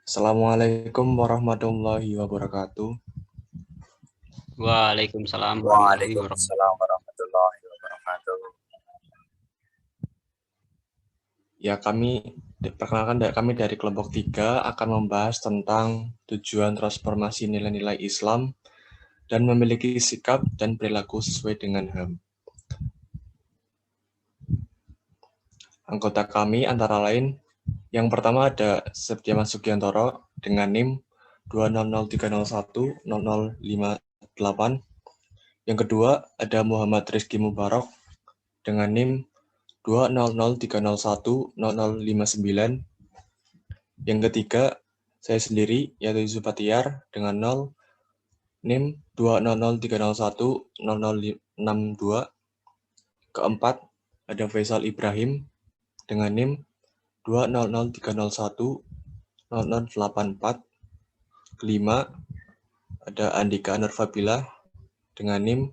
Assalamualaikum warahmatullahi wabarakatuh. Waalaikumsalam warahmatullahi wabarakatuh. Waalaikumsalam warahmatullahi wabarakatuh. Ya, perkenalkan kami dari kelompok 3 akan membahas tentang tujuan transformasi nilai-nilai Islam dan memiliki sikap dan perilaku sesuai dengan HAM. Anggota kami antara lain, yang pertama ada Septiawan Sugiantoro dengan NIM 20030100058. Yang kedua ada Muhammad Rizky Mubarok dengan NIM 20030100059. Yang ketiga, saya sendiri, yaitu Yusuf Fatihar, dengan NIM 20030100062. Keempat, ada Faisal Ibrahim dengan NIM 20030100084. Kelima, ada Andika Nurfabila dengan NIM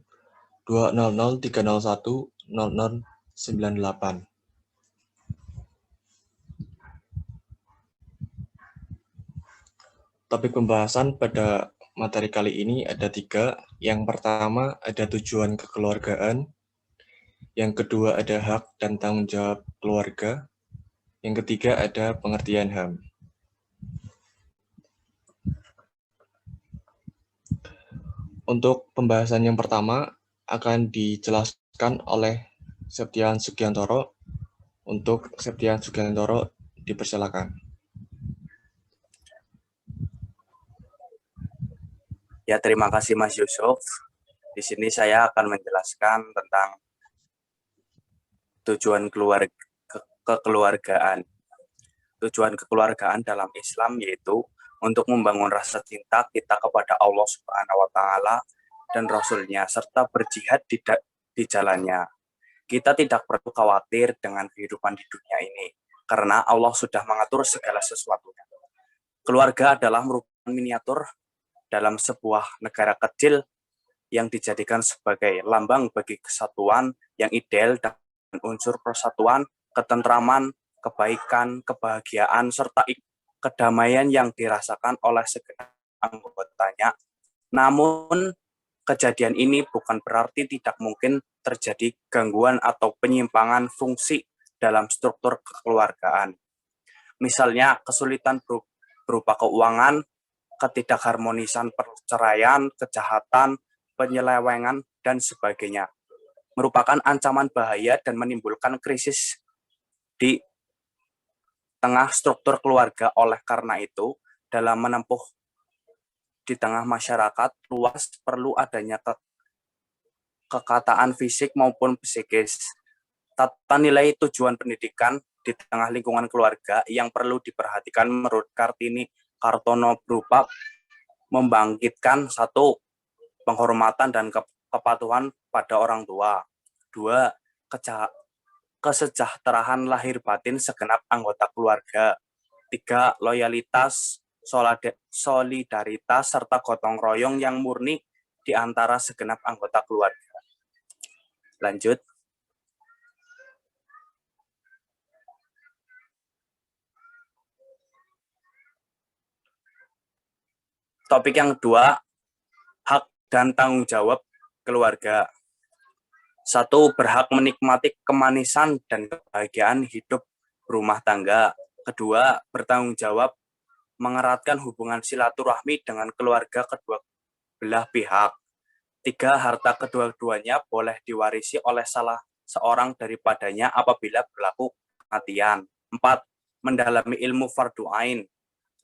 20030100098. Topik pembahasan pada materi kali ini ada 3. Yang pertama ada tujuan kekeluargaan. Yang kedua ada hak dan tanggung jawab keluarga. Yang ketiga ada pengertian HAM. Untuk pembahasan yang pertama akan dijelaskan oleh Septiawan Sugiantoro. Untuk Septiawan Sugiantoro dipersilakan. Ya, terima kasih Mas Yusuf. Di sini saya akan menjelaskan tentang tujuan kekeluargaan. Tujuan kekeluargaan dalam Islam yaitu untuk membangun rasa cinta kita kepada Allah Subhanahu wa taala dan Rasul-Nya serta berjihad di jalannya. Kita tidak perlu khawatir dengan kehidupan di dunia ini karena Allah sudah mengatur segala sesuatunya. Keluarga adalah merupakan miniatur dalam sebuah negara kecil yang dijadikan sebagai lambang bagi kesatuan yang ideal dan unsur persatuan, ketentraman, kebaikan, kebahagiaan, serta kedamaian yang dirasakan oleh segenap anggotanya. Namun, kejadian ini bukan berarti tidak mungkin terjadi gangguan atau penyimpangan fungsi dalam struktur kekeluargaan. Misalnya, kesulitan berupa keuangan, ketidakharmonisan perceraian, kejahatan, penyelewengan, dan sebagainya. Merupakan ancaman bahaya dan menimbulkan krisis di tengah struktur keluarga. Oleh karena itu, dalam menempuh di tengah masyarakat luas perlu adanya kekataan fisik maupun psikis. Tata nilai tujuan pendidikan di tengah lingkungan keluarga yang perlu diperhatikan menurut Kartini Kartono berupa membangkitkan 1. Penghormatan dan kepatuhan pada orang tua. 2. Kesejahteraan lahir batin segenap anggota keluarga. 3. Loyalitas, solidaritas, serta gotong royong yang murni di antara segenap anggota keluarga. Lanjut. Topik yang kedua, hak dan tanggung jawab keluarga. 1. Berhak menikmati kemanisan dan kebahagiaan hidup rumah tangga. 2. Bertanggung jawab mengeratkan hubungan silaturahmi dengan keluarga kedua belah pihak. 3. Harta kedua-duanya boleh diwarisi oleh salah seorang daripadanya apabila berlaku kematian. 4. Mendalami ilmu fardu ain.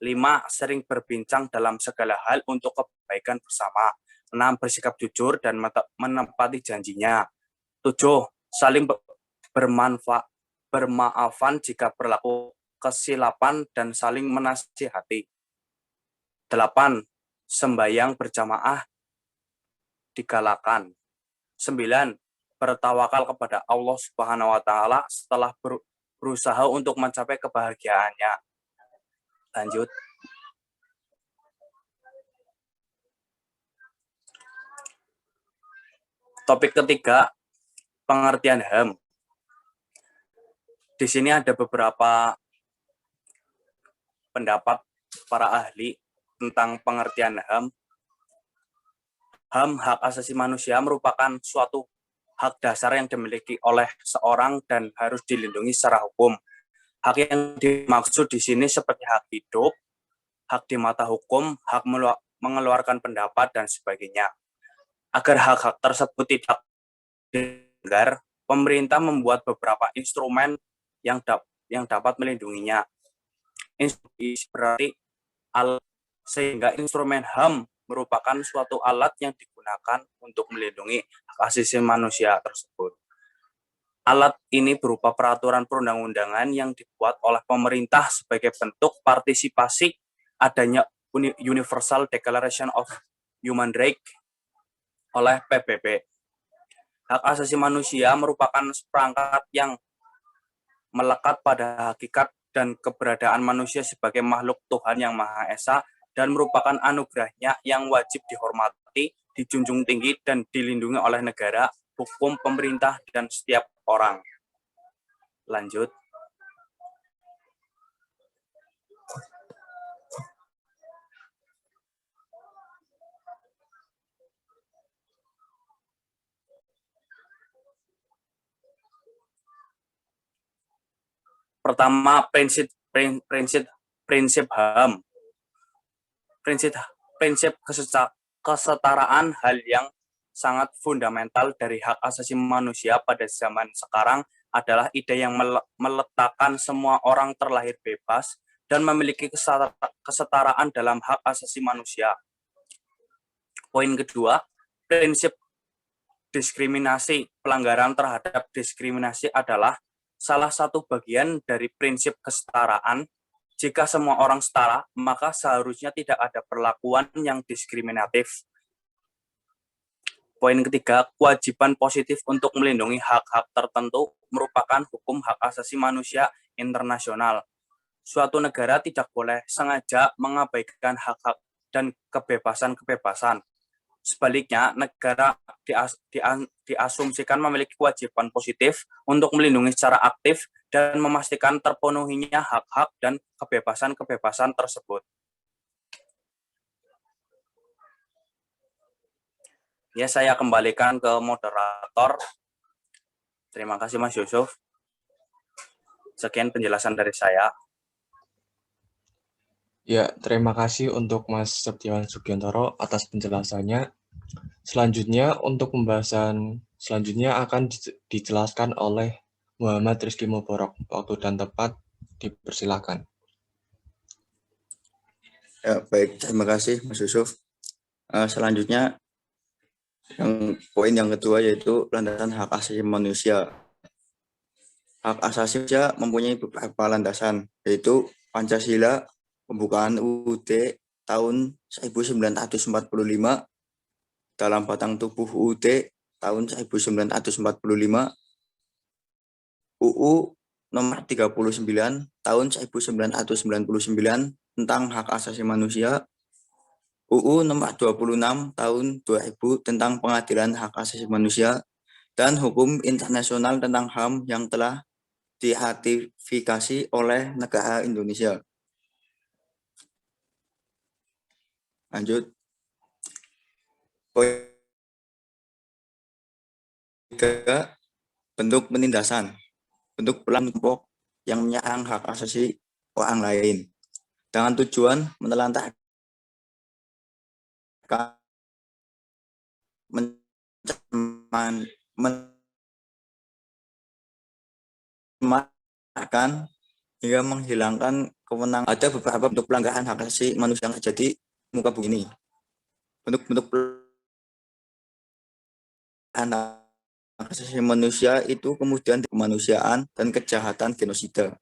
5. Sering berbincang dalam segala hal untuk kebaikan bersama. 6. Bersikap jujur dan menepati janjinya. 7. Saling bermaafan jika berlaku kesilapan dan saling menasihati. 8. Sembahyang berjamaah digalakan. 9. Bertawakal kepada Allah Subhanahu wa taala setelah berusaha untuk mencapai kebahagiaannya. Lanjut. Topik ketiga, pengertian HAM. Di sini ada beberapa pendapat para ahli tentang pengertian HAM. HAM, hak asasi manusia, merupakan suatu hak dasar yang dimiliki oleh seorang dan harus dilindungi secara hukum. Hak yang dimaksud di sini seperti hak hidup, hak di mata hukum, hak mengeluarkan pendapat, dan sebagainya. Agar hak-hak tersebut tidak dilanggar, pemerintah membuat beberapa instrumen yang dapat melindunginya. Berarti sehingga instrumen HAM merupakan suatu alat yang digunakan untuk melindungi hak asasi manusia tersebut. Alat ini berupa peraturan perundang-undangan yang dibuat oleh pemerintah sebagai bentuk partisipasi adanya Universal Declaration of Human Rights oleh PBB. Hak asasi manusia merupakan seperangkat yang melekat pada hakikat dan keberadaan manusia sebagai makhluk Tuhan Yang Maha Esa dan merupakan anugerahnya yang wajib dihormati, dijunjung tinggi, dan dilindungi oleh negara, hukum, pemerintah, dan setiap orang. Lanjut. Pertama, prinsip HAM. Prinsip kesetaraan hal yang sangat fundamental dari hak asasi manusia pada zaman sekarang adalah ide yang meletakkan semua orang terlahir bebas dan memiliki kesetaraan dalam hak asasi manusia. Poin kedua, prinsip diskriminasi. Pelanggaran terhadap diskriminasi adalah salah satu bagian dari prinsip kesetaraan. Jika semua orang setara, maka seharusnya tidak ada perlakuan yang diskriminatif. Poin ketiga, kewajiban positif untuk melindungi hak-hak tertentu merupakan hukum hak asasi manusia internasional. Suatu negara tidak boleh sengaja mengabaikan hak-hak dan kebebasan-kebebasan. Sebaliknya, negara diasumsikan memiliki kewajiban positif untuk melindungi secara aktif dan memastikan terpenuhinya hak-hak dan kebebasan-kebebasan tersebut. Ya, saya kembalikan ke moderator. Terima kasih Mas Yusuf. Sekian penjelasan dari saya. Ya, terima kasih untuk Mas Septiawan Sugiantoro atas penjelasannya. Selanjutnya, untuk pembahasan selanjutnya akan dijelaskan oleh Muhammad Rizky Muborok. Waktu dan tempat dipersilakan. Ya, baik, terima kasih Mas Yusuf. Selanjutnya, poin yang kedua yaitu landasan hak asasi manusia. Hak asasi manusia mempunyai beberapa landasan, yaitu Pancasila, pembukaan UUD tahun 1945, dalam batang tubuh UUD tahun 1945, UU nomor 39 tahun 1999 tentang hak asasi manusia, UU nomor 26 tahun 2000 tentang pengadilan hak asasi manusia, dan hukum internasional tentang HAM yang telah diratifikasi oleh negara Indonesia. Lanjut. Poin 3, bentuk penindasan. Bentuk kelompok yang menyerang hak asasi orang lain dengan tujuan menelantarkan, mencemarkan hingga menghilangkan kewenangan. Ada beberapa bentuk pelanggaran hak asasi manusia yang terjadi di muka bumi ini. Bentuk-bentuk pelanggaran hak asasi manusia itu kemudian kemanusiaan dan kejahatan genosida.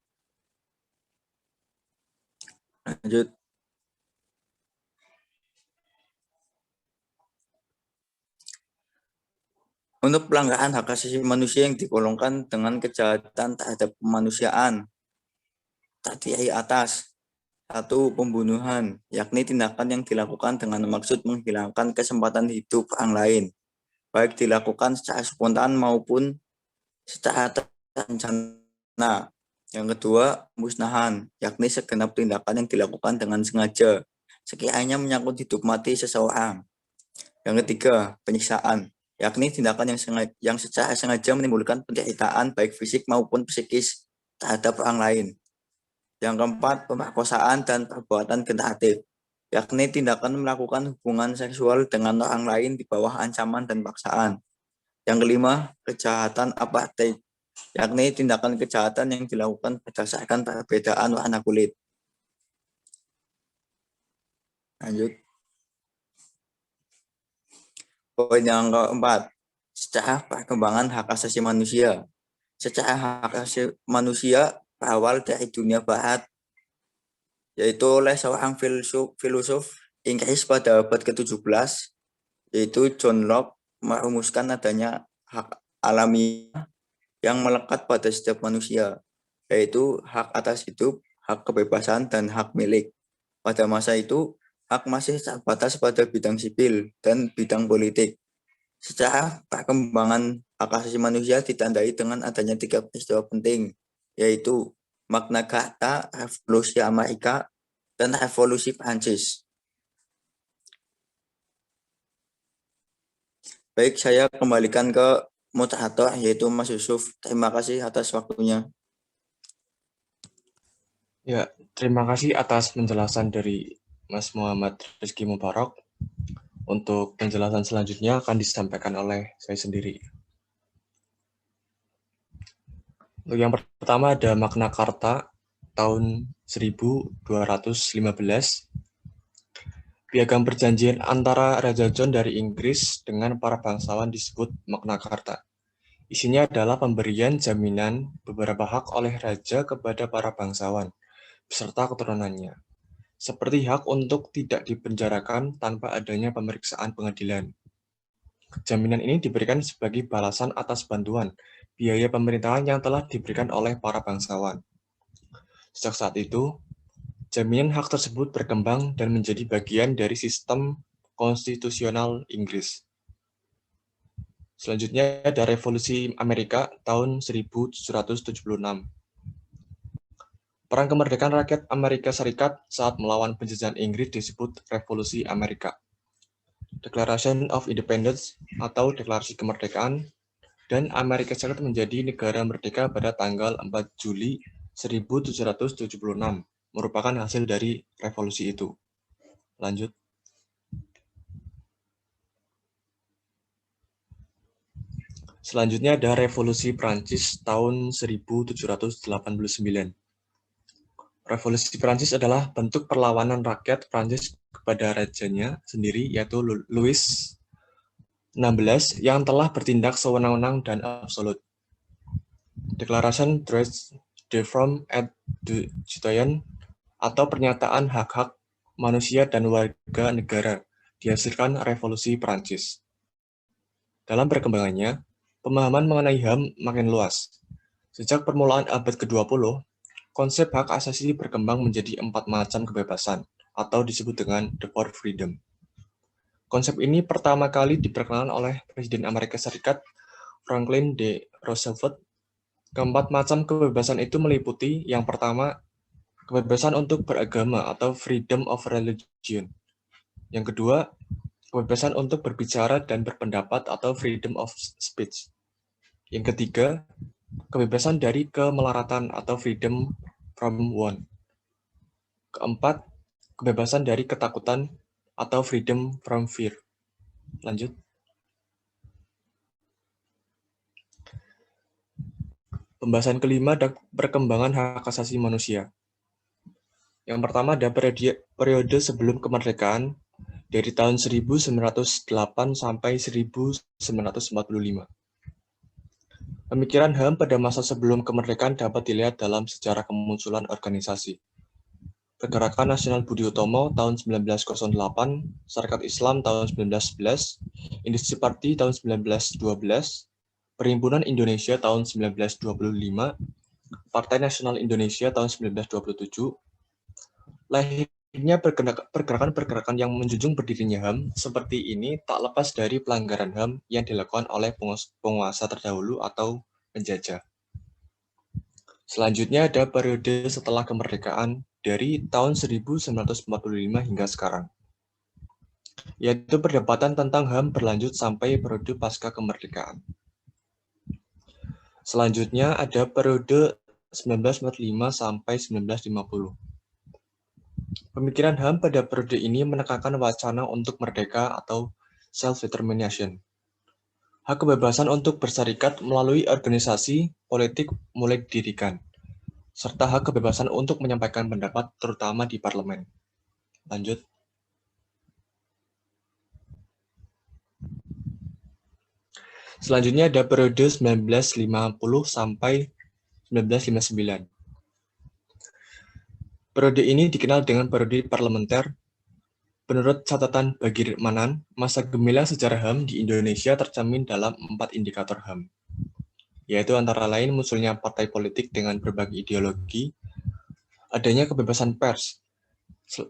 Lanjut. Untuk pelanggaran hak asasi manusia yang digolongkan dengan kejahatan terhadap kemanusiaan terdiri atas: 1. Pembunuhan, yakni tindakan yang dilakukan dengan maksud menghilangkan kesempatan hidup orang lain, baik dilakukan secara spontan maupun secara terencana. Yang kedua, musnahan, yakni segenap tindakan yang dilakukan dengan sengaja, sekiranya menyangkut hidup mati seseorang. Yang ketiga, penyiksaan, yakni tindakan yang secara sengaja menimbulkan penderitaan baik fisik maupun psikis terhadap orang lain. Yang keempat, pemerkosaan dan perbuatan generatif, yakni tindakan melakukan hubungan seksual dengan orang lain di bawah ancaman dan paksaan. Yang kelima, kejahatan apartheid, yakni tindakan kejahatan yang dilakukan berdasarkan perbedaan warna kulit. Lanjut. Poin yang keempat, secara perkembangan hak asasi manusia. Secara hak asasi manusia berawal dari dunia barat, yaitu oleh seorang filosof Inggris pada abad ke-17, yaitu John Locke, merumuskan adanya hak alamiah yang melekat pada setiap manusia, yaitu hak atas hidup, hak kebebasan, dan hak milik. Pada masa itu, hak masih terbatas pada bidang sipil dan bidang politik. Secara perkembangan hak asasi manusia ditandai dengan adanya 3 peristiwa penting, yaitu Magna Carta, Revolusi Amerika, dan Revolusi Prancis. Baik, saya kembalikan ke moderator, yaitu Mas Yusuf. Terima kasih atas waktunya. Ya, terima kasih atas penjelasan dari Mas Muhammad Rizky Mubarak. Untuk penjelasan selanjutnya akan disampaikan oleh saya sendiri. Untuk yang pertama ada Magna Carta tahun 1215. Piagam perjanjian antara Raja John dari Inggris dengan para bangsawan disebut Magna Carta. Isinya adalah pemberian jaminan beberapa hak oleh raja kepada para bangsawan beserta keturunannya, seperti hak untuk tidak dipenjarakan tanpa adanya pemeriksaan pengadilan. Jaminan ini diberikan sebagai balasan atas bantuan biaya pemerintahan yang telah diberikan oleh para bangsawan. Sejak saat itu, jaminan hak tersebut berkembang dan menjadi bagian dari sistem konstitusional Inggris. Selanjutnya ada Revolusi Amerika tahun 1776. Perang kemerdekaan rakyat Amerika Serikat saat melawan penjajahan Inggris disebut Revolusi Amerika. Declaration of Independence atau Deklarasi Kemerdekaan, dan Amerika Serikat menjadi negara merdeka pada tanggal 4 Juli 1776, merupakan hasil dari revolusi itu. Lanjut. Selanjutnya ada Revolusi Prancis tahun 1789. Revolusi Prancis adalah bentuk perlawanan rakyat Prancis kepada rajanya sendiri, yaitu Louis XVI, yang telah bertindak sewenang-wenang dan absolut. Declaration Droits de l'Homme et du Citoyen atau pernyataan hak-hak manusia dan warga negara dihasilkan Revolusi Prancis. Dalam perkembangannya, pemahaman mengenai HAM makin luas. Sejak permulaan abad ke-20, konsep hak asasi berkembang menjadi 4 macam kebebasan, atau disebut dengan the four freedom. Konsep ini pertama kali diperkenalkan oleh Presiden Amerika Serikat Franklin D. Roosevelt. Keempat macam kebebasan itu meliputi, yang pertama, kebebasan untuk beragama atau freedom of religion. Yang kedua, kebebasan untuk berbicara dan berpendapat atau freedom of speech. Yang ketiga, kebebasan dari kemelaratan atau freedom from want. Keempat, kebebasan dari ketakutan atau freedom from fear. Lanjut. Pembahasan kelima ada perkembangan hak asasi manusia. Yang pertama ada periode sebelum kemerdekaan dari tahun 1908 sampai 1945. Pemikiran HAM pada masa sebelum kemerdekaan dapat dilihat dalam sejarah kemunculan organisasi. Pergerakan Nasional Budi Utomo tahun 1908, Sarekat Islam tahun 1911, Industri Party tahun 1912, Perhimpunan Indonesia tahun 1925, Partai Nasional Indonesia tahun 1927, lahirnya pergerakan-pergerakan yang menjunjung berdirinya HAM seperti ini tak lepas dari pelanggaran HAM yang dilakukan oleh penguasa terdahulu atau penjajah. Selanjutnya ada periode setelah kemerdekaan dari tahun 1945 hingga sekarang, yaitu perdebatan tentang HAM berlanjut sampai periode pasca kemerdekaan. Selanjutnya ada periode 1945 sampai 1950. Pemikiran HAM pada periode ini menekankan wacana untuk merdeka atau self-determination. Hak kebebasan untuk berserikat melalui organisasi politik mulai didirikan, serta hak kebebasan untuk menyampaikan pendapat terutama di parlemen. Lanjut. Selanjutnya ada periode 1950 sampai 1959. Periode ini dikenal dengan periode parlementer. Menurut catatan Bagir Manan, masa gemilang sejarah HAM di Indonesia tercermin dalam 4 indikator HAM, yaitu antara lain munculnya partai politik dengan berbagai ideologi, adanya kebebasan pers,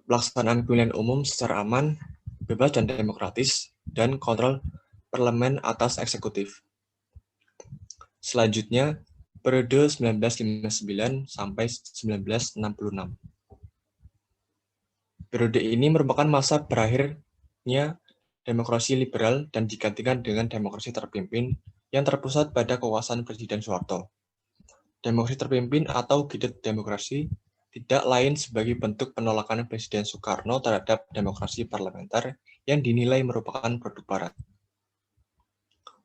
pelaksanaan pemilihan umum secara aman, bebas dan demokratis, dan kontrol parlemen atas eksekutif. Selanjutnya, periode 1959 sampai 1966. Periode ini merupakan masa berakhirnya demokrasi liberal dan digantikan dengan demokrasi terpimpin yang terpusat pada kekuasaan Presiden Soeharto. Demokrasi terpimpin atau guided demokrasi tidak lain sebagai bentuk penolakan Presiden Soekarno terhadap demokrasi parlementer yang dinilai merupakan produk Barat.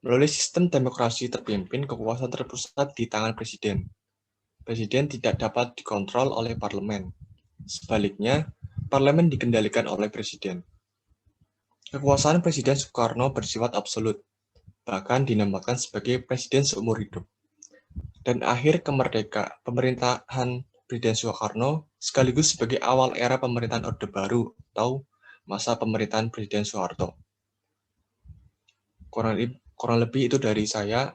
Melalui sistem demokrasi terpimpin, kekuasaan terpusat di tangan Presiden. Presiden tidak dapat dikontrol oleh parlemen. Sebaliknya, parlemen dikendalikan oleh Presiden. Kekuasaan Presiden Soekarno bersifat absolut, bahkan dinamakan sebagai Presiden seumur hidup. Dan akhir pemerintahan Presiden Soekarno sekaligus sebagai awal era pemerintahan Orde Baru atau masa pemerintahan Presiden Soeharto. Kurang lebih itu dari saya.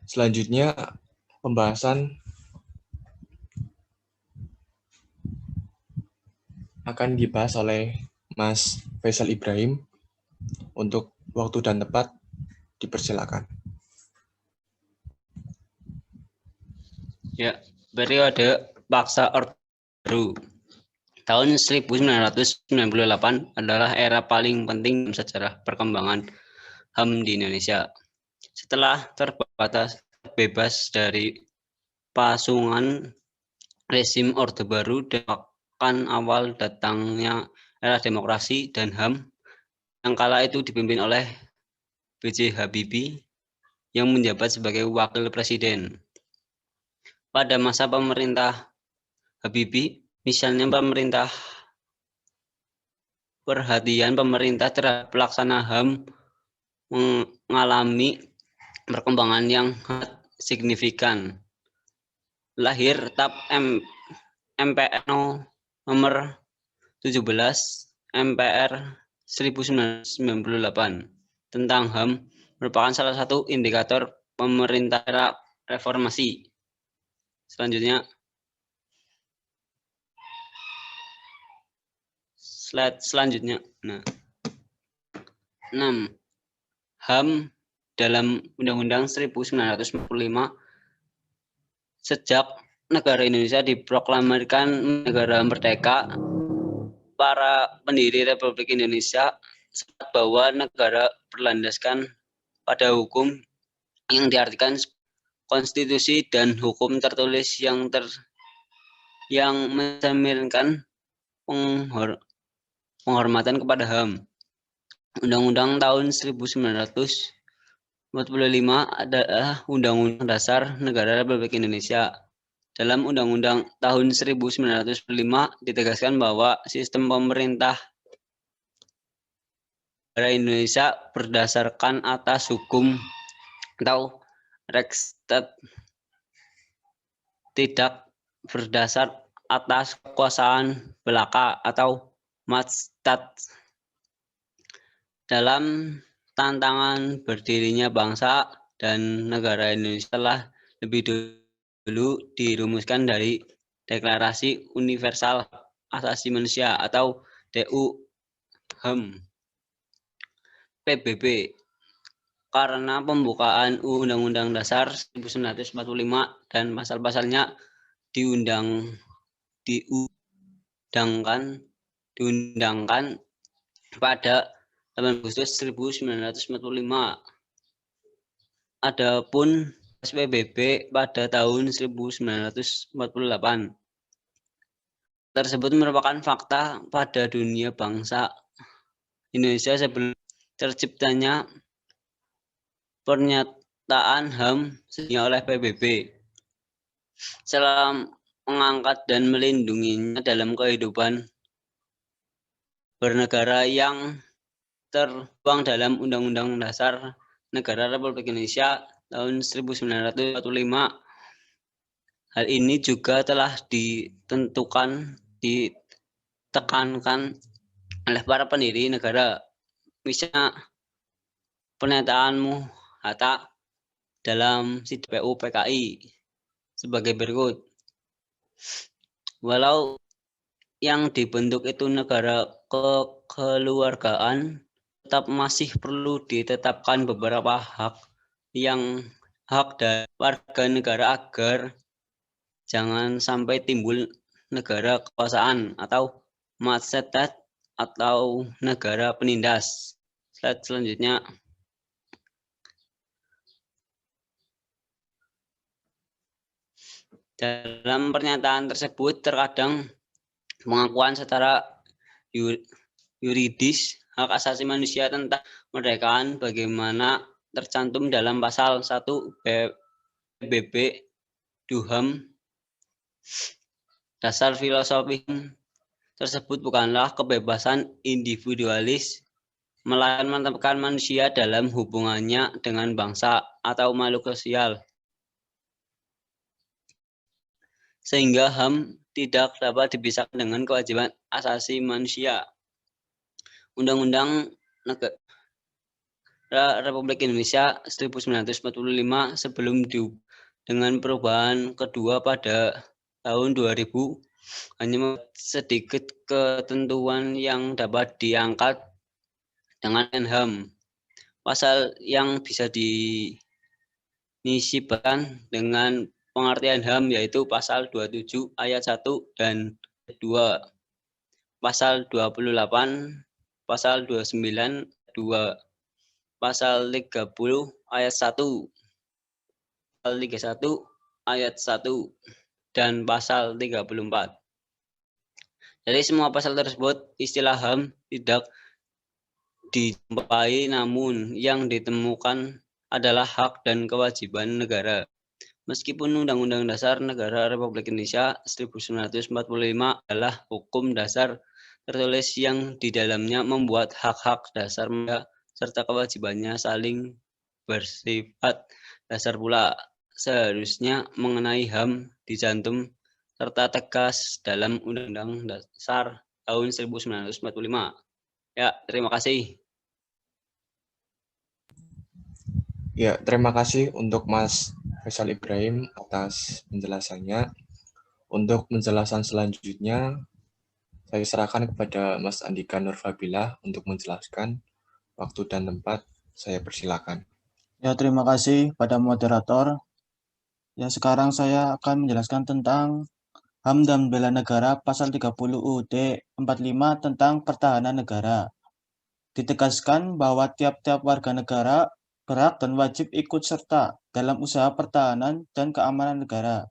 Selanjutnya pembahasan akan dibahas oleh Mas Faisal Ibrahim. Untuk waktu dan tempat dipersilakan. Ya, periode paksa Orde Baru. Tahun 1998 adalah era paling penting dalam sejarah perkembangan HAM di Indonesia. Setelah terbebas dari pasungan rezim Orde Baru dan awal datangnya era demokrasi dan HAM yang kala itu dipimpin oleh B.J. Habibie yang menjabat sebagai wakil presiden. Pada masa pemerintah Habibie, misalnya perhatian pemerintah terhadap pelaksana HAM mengalami perkembangan yang signifikan. Lahir TAP MPR nomor 17 MPR 1998 tentang HAM merupakan salah satu indikator pemerintah era reformasi. Selanjutnya, slide selanjutnya. Nah, 6. HAM dalam Undang-Undang 1945 sejak negara Indonesia diproklamirkan negara merdeka, para pendiri Republik Indonesia sepakat bahwa negara berlandaskan pada hukum yang diartikan konstitusi dan hukum tertulis yang mencerminkan penghormatan kepada HAM. Undang-Undang tahun 1945 adalah Undang-Undang Dasar Negara Republik Indonesia. Dalam Undang-Undang tahun 1945 ditegaskan bahwa sistem pemerintah negara Indonesia berdasarkan atas hukum atau Rechtsstaat, tidak berdasar atas kekuasaan belaka atau Machtstaat. Dalam tantangan berdirinya bangsa dan negara Indonesia telah lebih dulu dirumuskan dari Deklarasi Universal Hak Asasi Manusia atau DU HAM PBB. karena pembukaan Undang-Undang Dasar 1945 dan pasal-pasalnya diundangkan pada 8 Agustus 1945. Adapun PSBB pada tahun 1948. Tersebut merupakan fakta pada dunia bangsa Indonesia sebelum terciptanya pernyataan HAM oleh PBB. Setelah mengangkat dan melindunginya dalam kehidupan bernegara yang tertuang dalam Undang-Undang Dasar Negara Republik Indonesia tahun 1945. Hal ini juga telah ditekankan oleh para pendiri negara. Misalnya pernyataanmu Hatta dalam PU PKI sebagai berikut. Walau yang dibentuk itu negara kekeluargaan, tetap masih perlu ditetapkan beberapa hak dari warga negara agar jangan sampai timbul negara kekuasaan atau masetat atau negara penindas. Slide selanjutnya. Dalam pernyataan tersebut terkadang pengakuan secara yuridis hak asasi manusia tentang kemerdekaan bagaimana tercantum dalam pasal 1 PBB DUHAM. Dasar filosofi tersebut bukanlah kebebasan individualis, melainkan menetapkan manusia dalam hubungannya dengan bangsa atau makhluk sosial, sehingga HAM tidak dapat dipisahkan dengan kewajiban asasi manusia. Undang-Undang Negara Republik Indonesia 1945 sebelum dengan perubahan kedua pada tahun 2000 hanya sedikit ketentuan yang dapat diangkat dengan HAM. Pasal yang bisa dinisibkan dengan pengertian HAM yaitu pasal 27 ayat 1 dan 2, pasal 28, pasal 29, 2, pasal 30 ayat 1, pasal 31 ayat 1, dan pasal 34. Dari semua pasal tersebut, istilah HAM tidak dijumpai, namun yang ditemukan adalah hak dan kewajiban negara. Meskipun Undang-Undang Dasar Negara Republik Indonesia 1945 adalah hukum dasar tertulis yang di dalamnya membuat hak-hak dasar serta kewajibannya saling bersifat dasar pula, seharusnya mengenai HAM dicantum serta tegas dalam Undang-Undang Dasar tahun 1945. Ya, terima kasih. Ya, terima kasih untuk Mas Faisal Ibrahim atas penjelasannya. Untuk penjelasan selanjutnya, saya serahkan kepada Mas Andika Nurfabilah untuk menjelaskan. Waktu dan tempat, saya persilakan. Ya, terima kasih pada moderator. Ya, sekarang saya akan menjelaskan tentang HAM dan Bela Negara Pasal 30 UUD 45 tentang pertahanan negara. Ditegaskan bahwa tiap-tiap warga negara berhak dan wajib ikut serta dalam usaha pertahanan dan keamanan negara.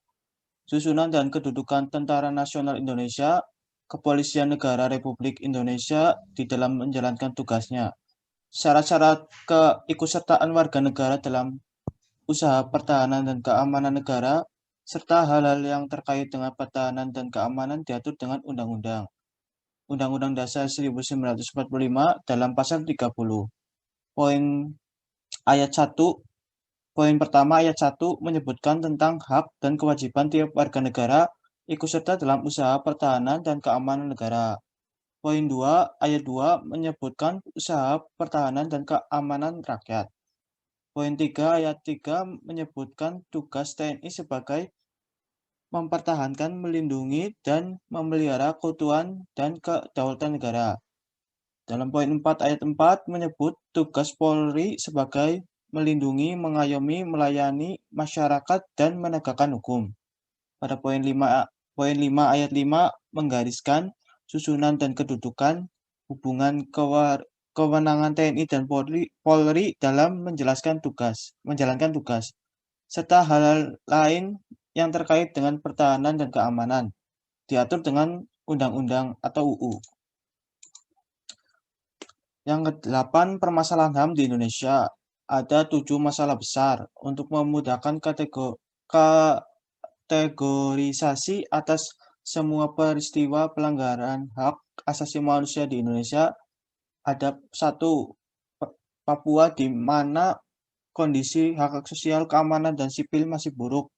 Susunan dan kedudukan Tentara Nasional Indonesia, Kepolisian Negara Republik Indonesia di dalam menjalankan tugasnya. Syarat-syarat keikutsertaan warga negara dalam usaha pertahanan dan keamanan negara, serta hal-hal yang terkait dengan pertahanan dan keamanan diatur dengan undang-undang. Undang-Undang Dasar 1945 dalam pasal 30. Poin ayat 1, poin pertama ayat 1 menyebutkan tentang hak dan kewajiban tiap warga negara ikut serta dalam usaha pertahanan dan keamanan negara. Poin 2 ayat 2 menyebutkan usaha pertahanan dan keamanan rakyat. Poin 3 ayat 3 menyebutkan tugas TNI sebagai mempertahankan, melindungi, dan memelihara keutuhan dan kedaulatan negara. Dalam poin 4 ayat 4 menyebut tugas Polri sebagai melindungi, mengayomi, melayani masyarakat, dan menegakkan hukum. Pada poin 5 ayat 5 menggariskan susunan dan kedudukan hubungan kewenangan TNI dan Polri dalam menjalankan tugas, serta hal lain yang terkait dengan pertahanan dan keamanan, diatur dengan undang-undang atau UU. Yang ke-8, permasalahan HAM di Indonesia. Ada 7 masalah besar. Untuk memudahkan kategorisasi atas semua peristiwa pelanggaran hak asasi manusia di Indonesia, ada 1, Papua, di mana kondisi hak sosial, keamanan, dan sipil masih buruk.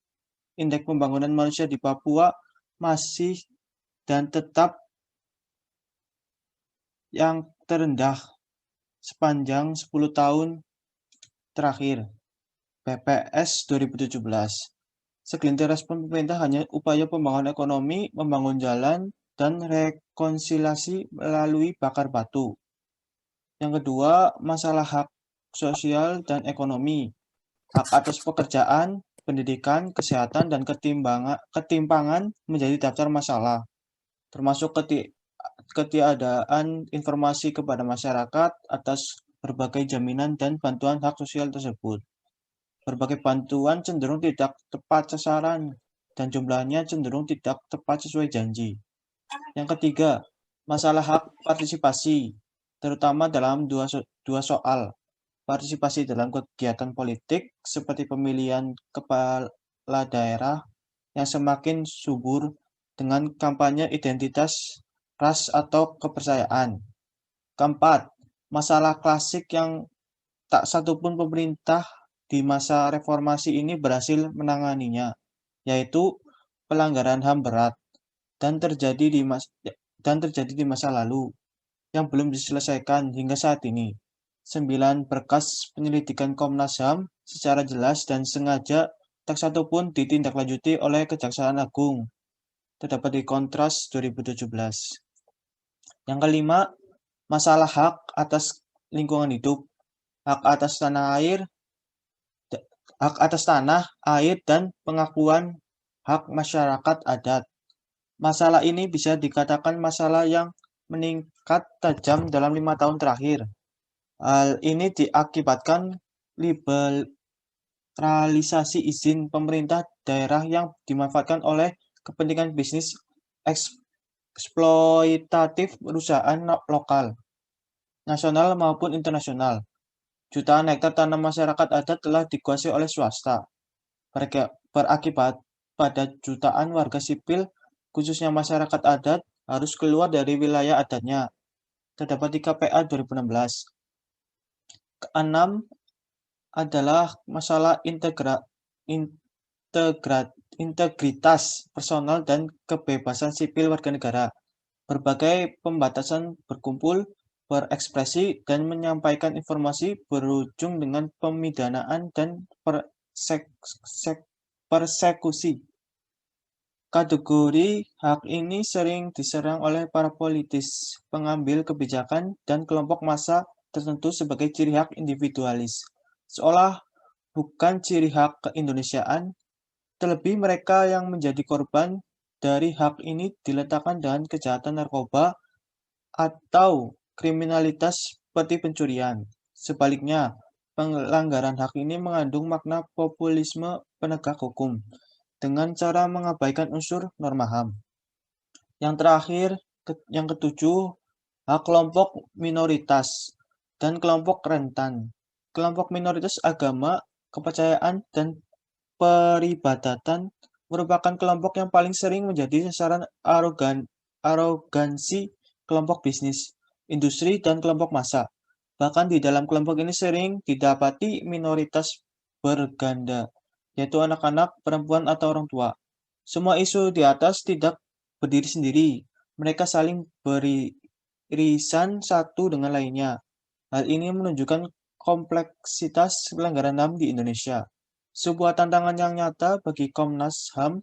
Indeks pembangunan manusia di Papua masih dan tetap yang terendah sepanjang 10 tahun terakhir. PPS 2017. Segelintir respon pemerintah hanya upaya pembangunan ekonomi, membangun jalan, dan rekonsiliasi melalui bakar batu. Yang kedua, masalah hak sosial dan ekonomi. Hak atas pekerjaan, pendidikan, kesehatan, dan ketimpangan menjadi daftar masalah, termasuk ketiadaan informasi kepada masyarakat atas berbagai jaminan dan bantuan hak sosial tersebut. Berbagai bantuan cenderung tidak tepat sasaran dan jumlahnya cenderung tidak tepat sesuai janji. Yang ketiga, masalah hak partisipasi, terutama dalam dua soal. Partisipasi dalam kegiatan politik seperti pemilihan kepala daerah yang semakin subur dengan kampanye identitas, ras, atau kepercayaan. Keempat, masalah klasik yang tak satupun pemerintah di masa reformasi ini berhasil menanganinya, yaitu pelanggaran HAM berat dan terjadi di masa lalu yang belum diselesaikan hingga saat ini. 9 berkas penyelidikan Komnas HAM secara jelas dan sengaja tak satupun ditindaklanjuti oleh Kejaksaan Agung, terdapat di Kontras 2017. Yang kelima, masalah hak atas lingkungan hidup, hak atas tanah, air, dan pengakuan hak masyarakat adat. Masalah ini bisa dikatakan masalah yang meningkat tajam dalam 5 tahun terakhir. Hal ini diakibatkan liberalisasi izin pemerintah daerah yang dimanfaatkan oleh kepentingan bisnis eksploitatif perusahaan lokal, nasional maupun internasional. Jutaan hektar tanah masyarakat adat telah dikuasai oleh swasta, berakibat pada jutaan warga sipil, khususnya masyarakat adat, harus keluar dari wilayah adatnya, terdapat di KPA 2016. Keenam adalah masalah integritas personal dan kebebasan sipil warga negara. Berbagai pembatasan berkumpul, berekspresi, dan menyampaikan informasi berujung dengan pemidanaan dan persekusi. Kategori hak ini sering diserang oleh para politis, pengambil kebijakan, dan kelompok massa tertentu sebagai ciri hak individualis, seolah bukan ciri hak keindonesiaan. Terlebih mereka yang menjadi korban dari hak ini diletakkan dengan kejahatan narkoba atau kriminalitas seperti pencurian. Sebaliknya, pelanggaran hak ini mengandung makna populisme penegak hukum dengan cara mengabaikan unsur norma HAM. Yang terakhir, yang ketujuh, hak kelompok minoritas dan kelompok rentan. Kelompok minoritas agama, kepercayaan, dan peribadatan merupakan kelompok yang paling sering menjadi sasaran arogansi kelompok bisnis, industri, dan kelompok massa. Bahkan di dalam kelompok ini sering didapati minoritas berganda, yaitu anak-anak, perempuan, atau orang tua. Semua isu di atas tidak berdiri sendiri. Mereka saling beririsan satu dengan lainnya. Hal ini menunjukkan kompleksitas pelanggaran HAM di Indonesia. Sebuah tantangan yang nyata bagi Komnas HAM.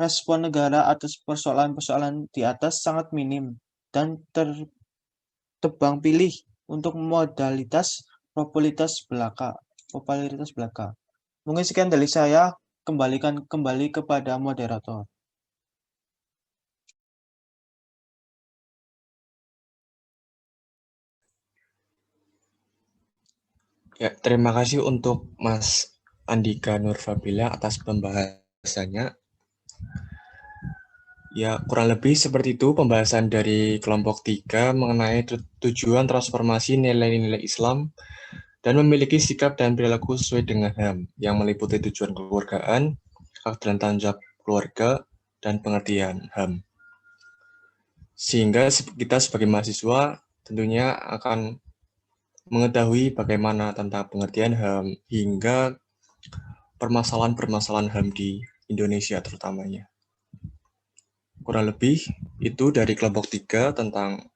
Respon negara atas persoalan-persoalan di atas sangat minim dan tebang pilih untuk modalitas populitas belaka. popularitas belaka. Mungkin sekian dari saya, kembalikan kembali kepada moderator. Ya, terima kasih untuk Mas Andika Nurfabila atas pembahasannya. Ya, kurang lebih seperti itu pembahasan dari kelompok 3 mengenai tujuan transformasi nilai-nilai Islam dan memiliki sikap dan perilaku sesuai dengan HAM yang meliputi tujuan kekeluargaan, hak dan tanggung jawab keluarga, dan pengertian HAM. Sehingga kita sebagai mahasiswa tentunya akan mengetahui bagaimana tentang pengertian HAM hingga permasalahan-permasalahan HAM di Indonesia terutamanya. Kurang lebih itu dari kelompok 3 tentang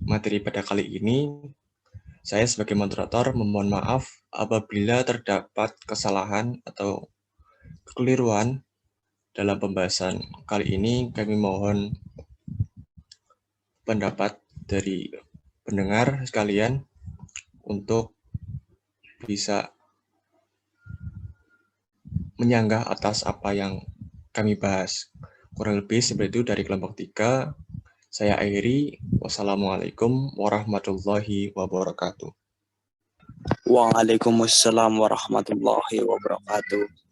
materi pada kali ini. Saya sebagai moderator memohon maaf apabila terdapat kesalahan atau kekeliruan dalam pembahasan kali ini. Kami mohon pendapat dari pendengar sekalian untuk bisa menyanggah atas apa yang kami bahas. Kurang lebih seperti itu dari kelompok 3. Saya akhiri. Wassalamualaikum warahmatullahi wabarakatuh. Waalaikumsalam warahmatullahi wabarakatuh.